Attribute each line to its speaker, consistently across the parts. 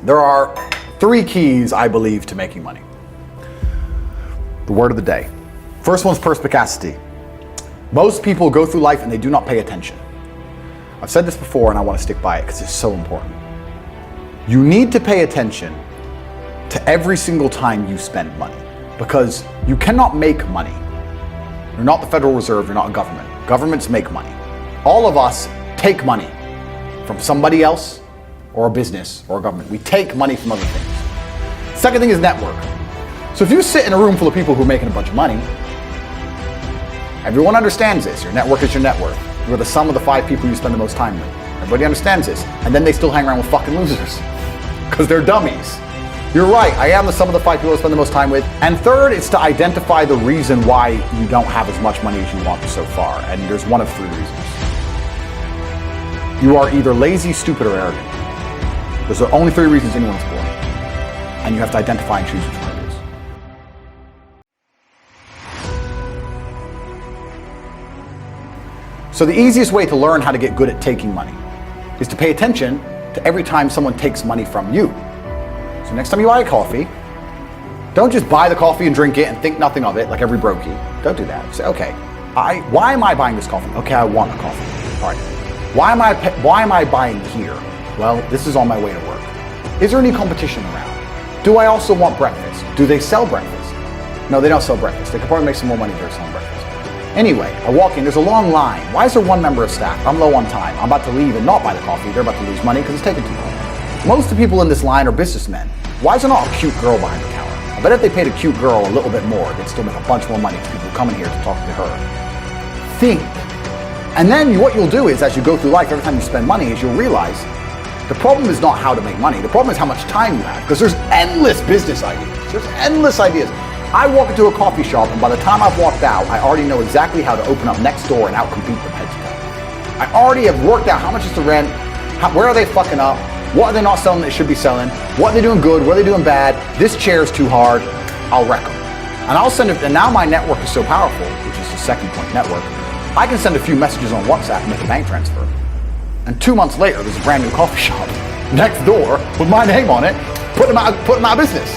Speaker 1: There are 3 keys, I believe, to making money. The word of the day. First one's perspicacity. Most people go through life and they do not pay attention. I've said this before and I want to stick by it because it's so important. You need to pay attention to every single time you spend money because you cannot make money. You're not the Federal Reserve, you're not a government. Governments make money. All of us take money from somebody else or a business or a government. We take money from other things. Second thing is network. So if you sit in a room full of people who are making a bunch of money, everyone understands this. Your network is your net worth. You're the sum of the 5 people you spend the most time with. Everybody understands this. And then they still hang around with fucking losers because they're dummies. You're right, I am the sum of the 5 people I spend the most time with. And third, it's to identify the reason why you don't have as much money as you want so far. And there's one of 3 reasons. You are either lazy, stupid, or arrogant. Those are only 3 reasons anyone's born. And you have to identify and choose which one it is. So the easiest way to learn how to get good at taking money is to pay attention to every time someone takes money from you. So next time you buy a coffee, don't just buy the coffee and drink it and think nothing of it like every brokey. Don't do that. Say, okay, why am I buying this coffee? Okay, I want a coffee. All right. Why am I buying here? Well, this is on my way to work. Is there any competition around? Do I also want breakfast? Do they sell breakfast? No, they don't sell breakfast. They could probably make some more money if they're selling breakfast. Anyway, I walk in, there's a long line. Why is there 1 member of staff? I'm low on time. I'm about to leave and not buy the coffee. They're about to lose money because it's taking too long. Most of the people in this line are businessmen. Why is there not a cute girl behind the counter? I bet if they paid a cute girl a little bit more, they'd still make a bunch more money to people coming here to talk to her. Think. And then what you'll do is, as you go through life, every time you spend money, is you'll realize the problem is not how to make money. The problem is how much time you have, because there's endless business ideas. There's endless ideas. I walk into a coffee shop, and by the time I've walked out, I already know exactly how to open up next door and outcompete them head to toe. I already have worked out how much is the rent, where are they fucking up, what are they not selling that they should be selling, what are they doing good, what are they doing bad, this chair is too hard, I'll wreck them. And I'll send it, and now my network is so powerful, which is the second point, network, I can send a few messages on WhatsApp and make a bank transfer. And 2 months later, there's a brand new coffee shop next door with my name on it, put them out of business.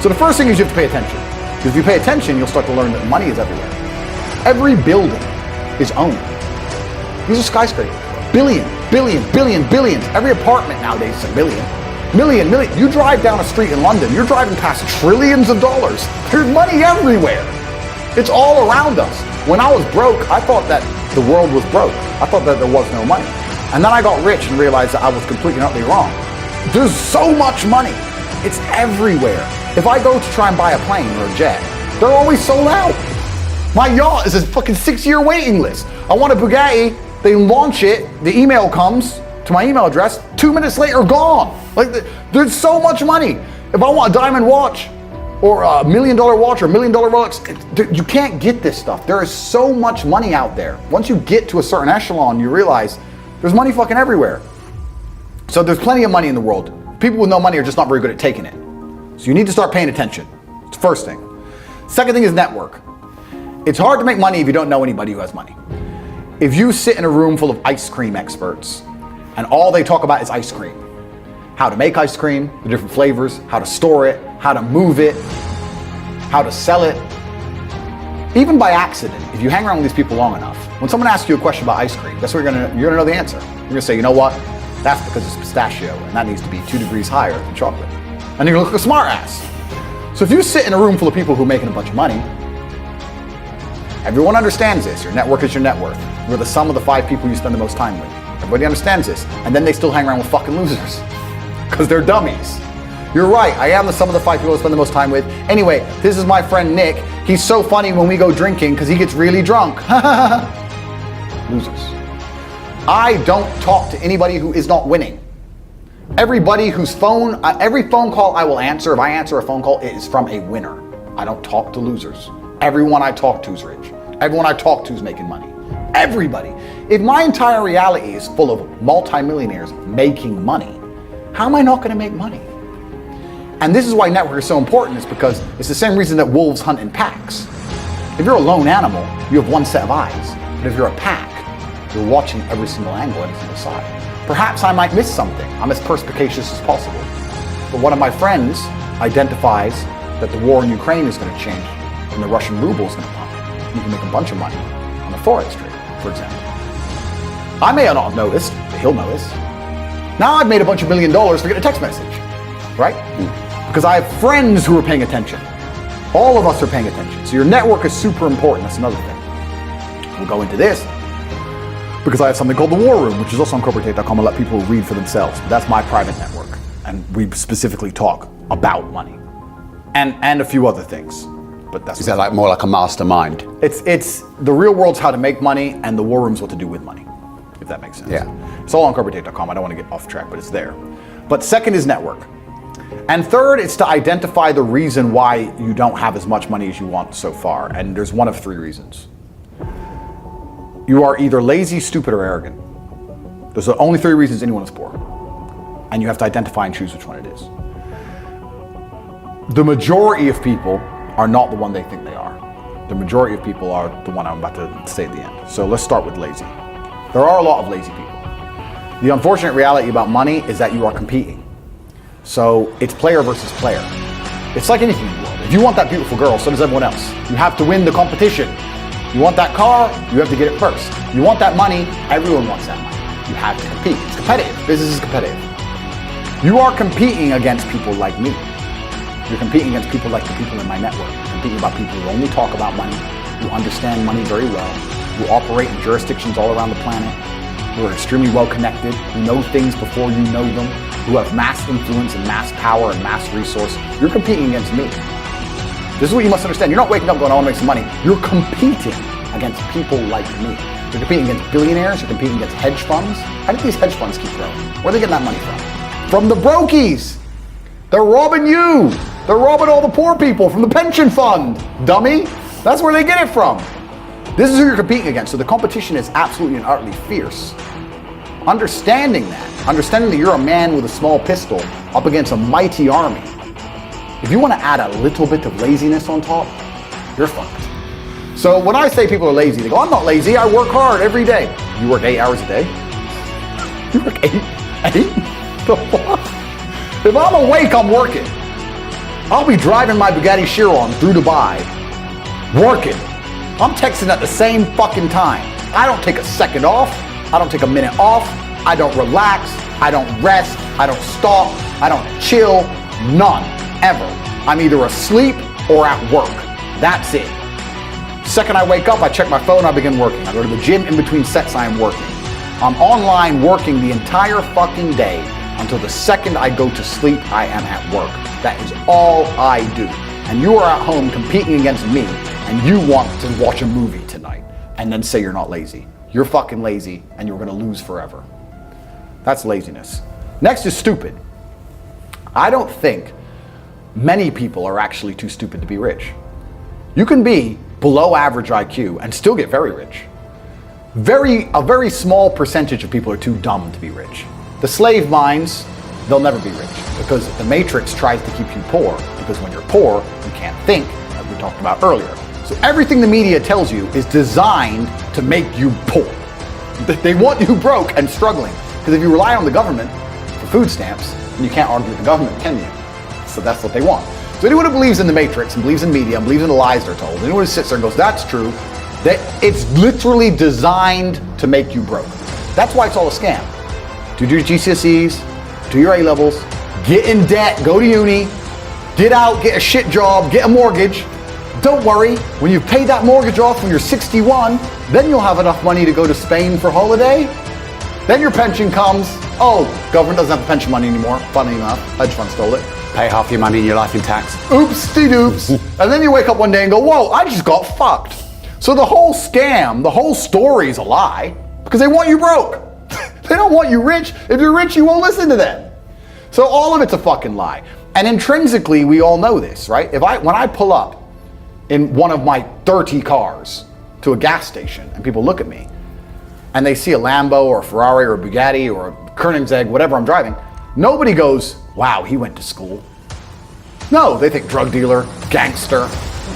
Speaker 1: So the first thing is you have to pay attention. Because if you pay attention, you'll start to learn that money is everywhere. Every building is owned. These are skyscrapers. Billions. Every apartment nowadays is a million. Million. You drive down a street in London, you're driving past trillions of dollars. There's money everywhere. It's all around us. When I was broke, I thought that the world was broke. I thought that there was no money. And then I got rich and realized that I was completely and utterly wrong. There's so much money. It's everywhere. If I go to try and buy a plane or a jet, they're always sold out. My yacht is a fucking 6-year waiting list. I want a Bugatti, they launch it, the email comes to my email address, 2 minutes later, gone. Like, there's so much money. If I want a diamond watch, or a $1 million watch, or $1 million Rolex, you can't get this stuff. There is so much money out there. Once you get to a certain echelon, you realize there's money fucking everywhere. So there's plenty of money in the world. People with no money are just not very good at taking it. So you need to start paying attention. It's the first thing. Second thing is network. It's hard to make money if you don't know anybody who has money. If you sit in a room full of ice cream experts and all they talk about is ice cream, how to make ice cream, the different flavors, how to store it, how to move it, how to sell it, even by accident, if you hang around with these people long enough, when someone asks you a question about ice cream, that's what you're gonna know the answer. You're gonna say, you know what? That's because it's pistachio, and that needs to be 2 degrees higher than chocolate. And you're gonna look like a smart ass. So if you sit in a room full of people who are making a bunch of money, everyone understands this. Your network is your net worth. You're the sum of the 5 people you spend the most time with. Everybody understands this. And then they still hang around with fucking losers because they're dummies. You're right, I am the sum of the 5 people I spend the most time with. Anyway, this is my friend Nick. He's so funny when we go drinking because he gets really drunk. Losers. I don't talk to anybody who is not winning. Everybody whose phone, every phone call I will answer, if I answer a phone call, it is from a winner. I don't talk to losers. Everyone I talk to is rich. Everyone I talk to is making money. Everybody. If my entire reality is full of multimillionaires making money, how am I not going to make money? And this is why network is so important, is because it's the same reason that wolves hunt in packs. If you're a lone animal, you have one set of eyes. But if you're a pack, you're watching every single angle, every single side. Perhaps I might miss something. I'm as perspicacious as possible. But one of my friends identifies that the war in Ukraine is going to change and the Russian ruble is going to pump. You can make a bunch of money on the forex trade, for example. I may not have noticed, but he'll notice. Now I've made a bunch of $1 million to get a text message, right? Because I have friends who are paying attention. All of us are paying attention. So your network is super important. That's another thing. We'll go into this because I have something called the War Room, which is also on corporatate.com. I'll let people read for themselves. But that's my private network. And we specifically talk about money and a few other things. But that's
Speaker 2: is that like more like a mastermind?
Speaker 1: It's the real world's how to make money, and the War Room's what to do with money, if that makes sense.
Speaker 2: Yeah.
Speaker 1: It's all on corporatate.com. I don't want to get off track, but it's there. But second is network. And third, it's to identify the reason why you don't have as much money as you want so far. And there's one of three reasons. You are either lazy, stupid, or arrogant. Those are the only three reasons anyone is poor. And you have to identify and choose which one it is. The majority of people are not the one they think they are. The majority of people are the one I'm about to say at the end. So let's start with lazy. There are a lot of lazy people. The unfortunate reality about money is that you are competing. So it's player versus player. It's like anything in the world. If you want that beautiful girl, so does everyone else. You have to win the competition. You want that car, you have to get it first. You want that money, everyone wants that money. You have to compete. It's competitive. Business is competitive. You are competing against people like me. You're competing against people like the people in my network. You're competing about people who only talk about money, who understand money very well, who operate in jurisdictions all around the planet, who are extremely well connected, who know things before you know them, who have mass influence and mass power and mass resource. You're competing against me. This is what you must understand. You're not waking up going, I want to make some money. You're competing against people like me. You're competing against billionaires. You're competing against hedge funds. How did these hedge funds keep growing? Where are they getting that money from? From the brokies. They're robbing you. They're robbing all the poor people from the pension fund, dummy. That's where they get it from. This is who you're competing against. So the competition is absolutely and utterly fierce. Understanding that you're a man with a small pistol up against a mighty army. If you want to add a little bit of laziness on top, you're fucked. So when I say people are lazy, they go, I'm not lazy, I work hard every day. You work 8 hours a day? You work 8? The fuck? If I'm awake, I'm working. I'll be driving my Bugatti Chiron through Dubai, working. I'm texting at the same fucking time. I don't take a second off. I don't take a minute off. I don't relax. I don't rest. I don't stop. I don't chill. None. Ever. I'm either asleep or at work. That's it. Second I wake up, I check my phone, I begin working. I go to the gym in between sets, I am working. I'm online working the entire fucking day until the second I go to sleep, I am at work. That is all I do. And you are at home competing against me, and you want to watch a movie tonight and then say you're not lazy. You're fucking lazy, and you're gonna lose forever. That's laziness. Next is stupid. I don't think many people are actually too stupid to be rich. You can be below average IQ and still get very rich. A very small percentage of people are too dumb to be rich. The slave minds, they'll never be rich because the matrix tries to keep you poor, because when you're poor, you can't think, as we talked about earlier. So everything the media tells you is designed to make you poor. They want you broke and struggling, because if you rely on the government for food stamps, then you can't argue with the government, can you? So that's what they want. So anyone who believes in the matrix and believes in media and believes in the lies they're told, anyone who sits there and goes, that's true, that it's literally designed to make you broke. That's why it's all a scam. Do your GCSEs, do your A-levels, get in debt, go to uni, get out, get a shit job, get a mortgage. Don't worry, when you've paid that mortgage off when you're 61, then you'll have enough money to go to Spain for holiday. Then your pension comes. Oh, government doesn't have the pension money anymore. Funny enough, hedge fund stole it.
Speaker 2: Pay half your money in your life in tax.
Speaker 1: Oopsie-doops. And then you wake up one day and go, whoa, I just got fucked. So the whole scam, the whole story is a lie because they want you broke. They don't want you rich. If you're rich, you won't listen to them. So all of it's a fucking lie. And intrinsically, we all know this, right? When I pull up in one of my 30 cars to a gas station and people look at me and they see a Lambo or a Ferrari or a Bugatti or a Koenigsegg, whatever I'm driving, nobody goes, wow, he went to school. No, they think drug dealer, gangster.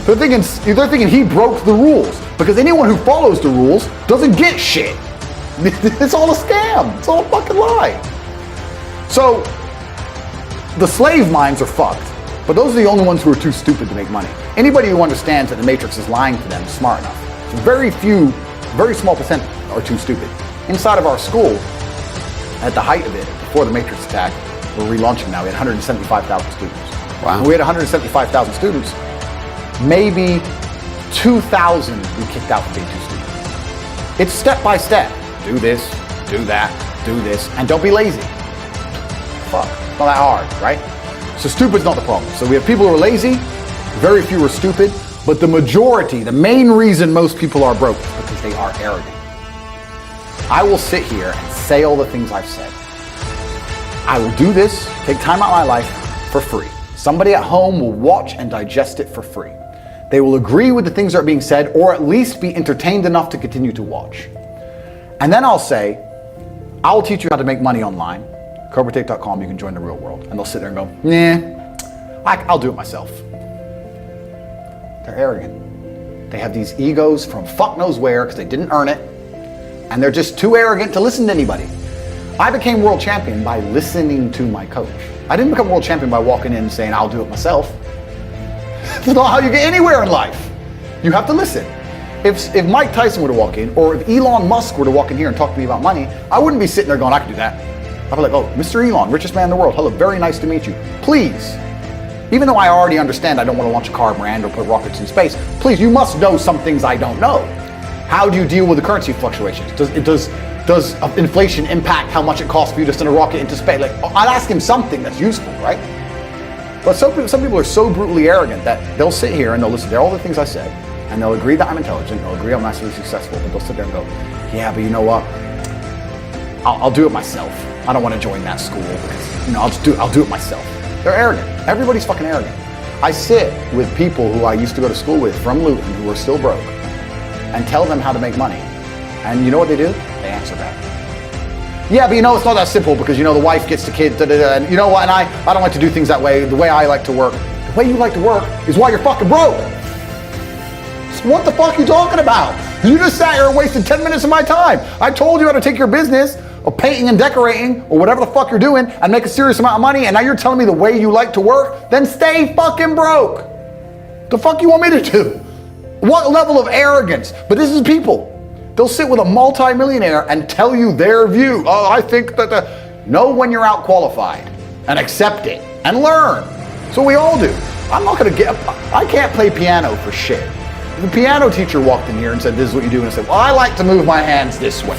Speaker 1: They're thinking he broke the rules, because anyone who follows the rules doesn't get shit. It's all a scam. It's all a fucking lie. So The slave minds are fucked, but those are the only ones who are too stupid to make money. Anybody who understands that the Matrix is lying to them is smart enough. So very small percent are too stupid. Inside of our school, at the height of it, before the Matrix attack, we're relaunching now, we had 175,000 students.
Speaker 2: Wow.
Speaker 1: When we had 175,000 students, maybe 2,000 we kicked out for being too stupid. It's step by step. Do this, do that, do this, and don't be lazy. Fuck, it's not that hard, right? So stupid's not the problem. So we have people who are lazy, very few are stupid, but the majority, the main reason most people are broke is because they are arrogant. I will sit here and say all the things I've said. I will do this, take time out of my life for free. Somebody at home will watch and digest it for free. They will agree with the things that are being said, or at least be entertained enough to continue to watch. And then I'll say, I'll teach you how to make money online. CobraTate.com, you can join the real world. And they'll sit there and go, nah, I'll do it myself. They're arrogant. They have these egos from fuck knows where because they didn't earn it. And they're just too arrogant to listen to anybody. I became world champion by listening to my coach. I didn't become world champion by walking in and saying, I'll do it myself. That's not how you get anywhere in life. You have to listen. If Mike Tyson were to walk in, or if Elon Musk were to walk in here and talk to me about money, I wouldn't be sitting there going, I can do that. I'd be like, oh, Mr. Elon, richest man in the world. Hello, very nice to meet you. Please, even though I already understand I don't want to launch a car brand or put rockets in space, please, you must know some things I don't know. How do you deal with the currency fluctuations? Does inflation impact how much it costs for you to send a rocket into space? Like, I'd ask him something that's useful, right? But some people are so brutally arrogant that they'll sit here and they'll listen to all the things I said, and they'll agree that I'm intelligent, they'll agree I'm massively successful, but they'll sit there and go, yeah, but you know what? I'll do it myself. I don't want to join that school because, I'll do it myself. They're arrogant. Everybody's fucking arrogant. I sit with people who I used to go to school with from Luton who are still broke and tell them how to make money. And you know what they do? They answer back. Yeah, but it's not that simple because, the wife gets the kid, and you know what, and I don't like to do things that way. The way I like to work. The way you like to work is why you're fucking broke. So what the fuck are you talking about? You just sat here and wasted 10 minutes of my time. I told you how to take your business of painting and decorating or whatever the fuck you're doing and make a serious amount of money, and now you're telling me the way you like to work? Then stay fucking broke. The fuck you want me to do? What level of arrogance? But this is people. They'll sit with a multi-millionaire and tell you their view. Oh, I think that know when you're out qualified and accept it and learn. So we all do. I can't play piano for shit. If the piano teacher walked in here and said, this is what you do, and I said, well, I like to move my hands this way.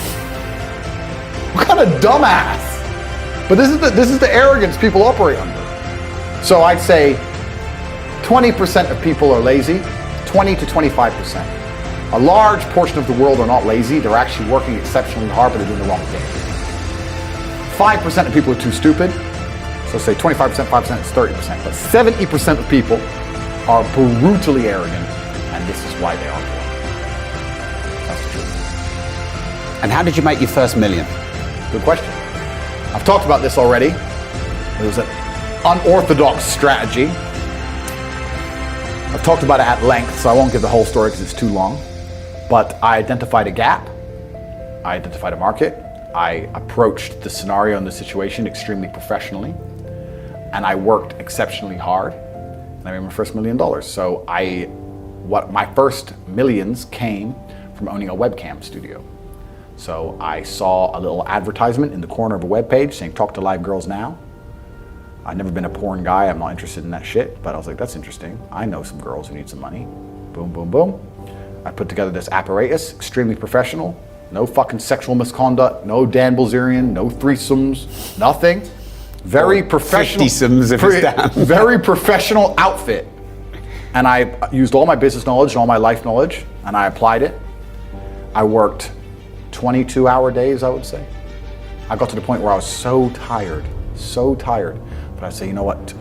Speaker 1: What kind of dumbass? But this is the arrogance people operate under. So I'd say 20% of people are lazy, 20 to 25%. A large portion of the world are not lazy, they're actually working exceptionally hard, but they're doing the wrong thing. 5% of people are too stupid, so say 25%, 5% is 30%, but 70% of people are brutally arrogant, and this is why they are poor. That's the truth.
Speaker 2: And how did you make your first million?
Speaker 1: Good question. I've talked about this already. It was an unorthodox strategy. I've talked about it at length, so I won't give the whole story because it's too long. But I identified a gap, I identified a market, I approached the scenario and the situation extremely professionally, and I worked exceptionally hard, and I made my first $1 million. So my first millions came from owning a webcam studio. So I saw a little advertisement in the corner of a web page saying, talk to live girls now. I've never been a porn guy, I'm not interested in that shit, but I was like, that's interesting. I know some girls who need some money. Boom, boom, boom. I put together this apparatus, extremely professional, no fucking sexual misconduct, no Dan Bilzerian, no threesomes, nothing. Very professional. 50-somes if it's down. Very professional outfit. And I used all my business knowledge and all my life knowledge, and I applied it. I worked 22-hour days, I would say. I got to the point where I was so tired. But I'd say, you know what,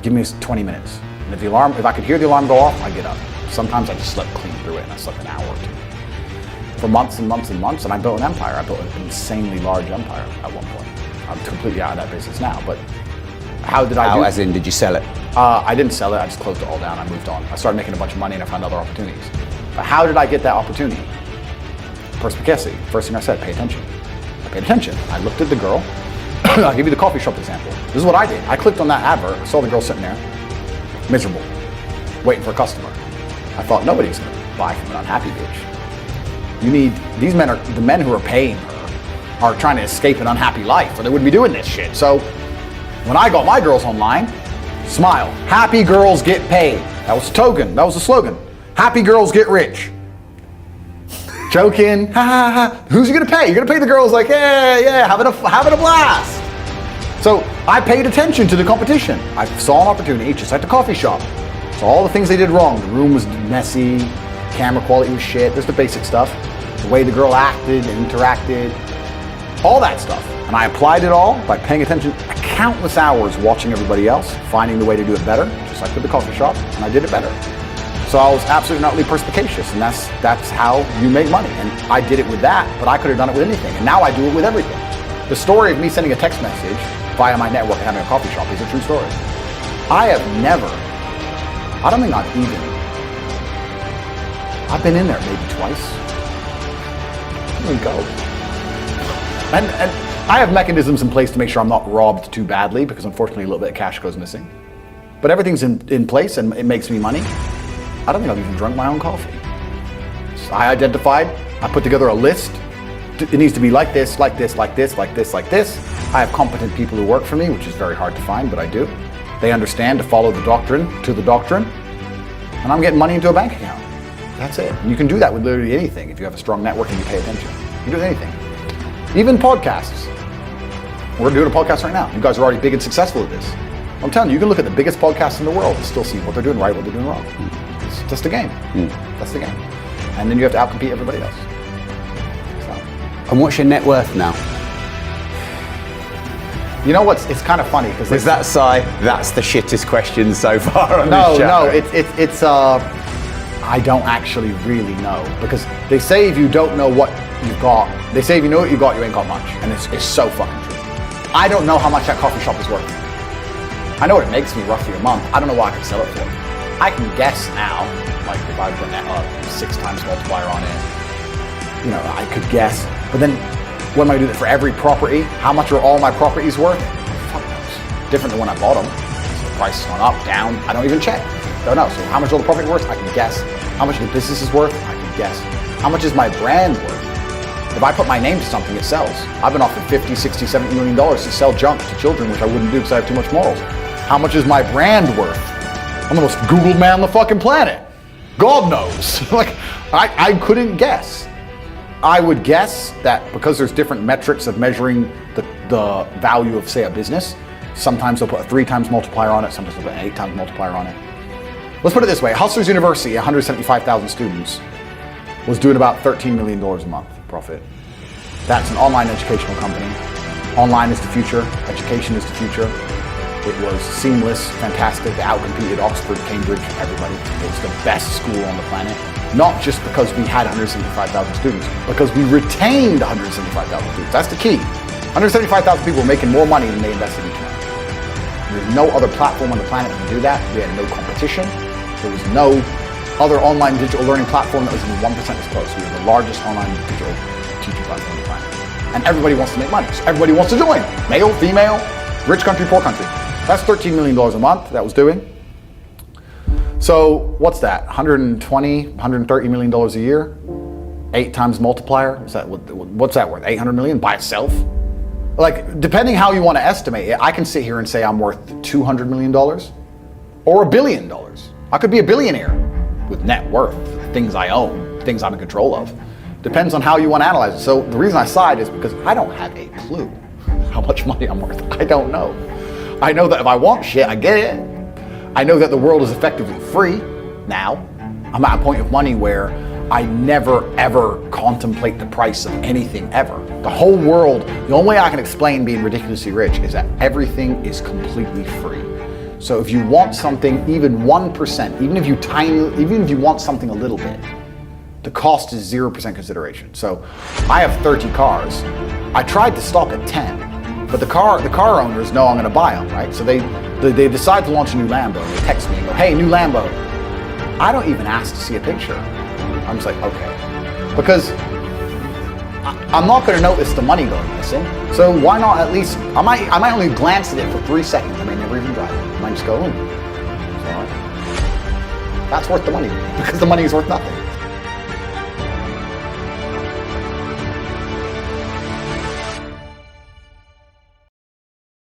Speaker 1: give me 20 minutes. And if I could hear the alarm go off, I'd get up. Sometimes I just slept clean through it, and I slept an hour or two. For months and months and months, and I built an empire. I built an insanely large empire at one point. I'm completely out of that business now, but how did I do it?
Speaker 2: As in, did you sell it?
Speaker 1: I didn't sell it, I just closed it all down, I moved on. I started making a bunch of money and I found other opportunities. But how did I get that opportunity? Perspicacity. First thing I said, pay attention. I paid attention. I looked at the girl, I'll give you the coffee shop example. This is what I did. I clicked on that advert, I saw the girl sitting there, miserable, waiting for a customer. I thought nobody's gonna buy from an unhappy bitch. These men are, the men who are paying her are trying to escape an unhappy life or they wouldn't be doing this shit. So when I got my girls online, smile, happy girls get paid. That was the token, that was the slogan. Happy girls get rich. Joking, ha ha ha. Who's you gonna pay? You're gonna pay the girls like, yeah, having a blast. So I paid attention to the competition. I saw an opportunity, just like the coffee shop. So all the things they did wrong. The room was messy, camera quality was shit. There's the basic stuff. The way the girl acted and interacted, all that stuff. And I applied it all by paying attention countless hours watching everybody else, finding the way to do it better, just like with the coffee shop, and I did it better. So I was absolutely not really perspicacious, and that's how you make money. And I did it with that, but I could have done it with anything. And now I do it with everything. The story of me sending a text message via my network and having a coffee shop is a true story. I don't think I've been in there maybe twice. There we go. And I have mechanisms in place to make sure I'm not robbed too badly, because unfortunately a little bit of cash goes missing. But everything's in place and it makes me money. I don't think I've even drunk my own coffee. So I identified, I put together a list. It needs to be like this, like this, like this, like this, like this. I have competent people who work for me, which is very hard to find, but I do. They understand to follow the doctrine to the doctrine, and I'm getting money into a bank account. That's it. And you can do that with literally anything if you have a strong network and you pay attention. You can do anything. Even podcasts. We're doing a podcast right now. You guys are already big and successful at this. I'm telling you, you can look at the biggest podcasts in the world and still see what they're doing right, what they're doing wrong. It's just the game. That's the game. And then you have to outcompete everybody else.
Speaker 2: And what's your net worth now?
Speaker 1: You know what's? It's kind of funny because
Speaker 2: Is that sigh? That's the shittest question so far on this show.
Speaker 1: No. It's I don't actually really know, because they say if you don't know what you've got, they say if you know what you got, you ain't got much, and it's so fucking true. I don't know how much that coffee shop is worth. I know what it makes me roughly a month. I don't know what I could sell it for. I can guess now, like if I put that 6 times multiplier on it, I could guess. But then, what am I doing for every property? How much are all my properties worth? Fuck knows. Different than when I bought them. So the price has gone up, down. I don't even check. Don't know. So how much are all the property worth? I can guess. How much the business is worth? I can guess. How much is my brand worth? If I put my name to something, it sells. I've been offered $50, $60, $70 million to sell junk to children, which I wouldn't do because I have too much morals. How much is my brand worth? I'm the most Googled man on the fucking planet. God knows. I couldn't guess. I would guess that because there's different metrics of measuring the value of, say, a business, sometimes they'll put a 3 times multiplier on it, sometimes they'll put an 8 times multiplier on it. Let's put it this way. Hustlers University, 175,000 students, was doing about $13 million a month profit. That's an online educational company. Online is the future. Education is the future. It was seamless, fantastic. They outcompeted Oxford, Cambridge, everybody. It was the best school on the planet. Not just because we had 175,000 students, because we retained 175,000 students. That's the key. 175,000 people were making more money than they invested each month. There's no other platform on the planet that can do that. We had no competition. There was no other online digital learning platform that was even 1% as close. We were the largest online digital teaching platform on the planet. And everybody wants to make money. So everybody wants to join. Male, female, rich country, poor country. That's $13 million a month that was doing. So what's that? $120, $130 million a year? 8 times multiplier? What's that worth? 800 million by itself? Like, depending how you want to estimate it, I can sit here and say I'm worth $200 million or $1 billion. I could be a billionaire with net worth, things I own, things I'm in control of. Depends on how you want to analyze it. So the reason I sighed is because I don't have a clue how much money I'm worth. I don't know. I know that if I want shit, I get it. I know that the world is effectively free now. I'm at a point of money where I never ever contemplate the price of anything ever. The whole world, the only way I can explain being ridiculously rich is that everything is completely free. So if you want something, even 1%, even if you want something a little bit, the cost is 0% consideration. So I have 30 cars. I tried to stop at 10, but the car owners know I'm going to buy them, right? So they decide to launch a new Lambo. They text me and go, "Hey, new Lambo." I don't even ask to see a picture. I'm just like, okay, because I'm not going to notice the money going missing. So why not at least, I might only glance at it for 3 seconds. I may never even drive it. I might just go, it's all right. That's worth the money because the money is worth nothing.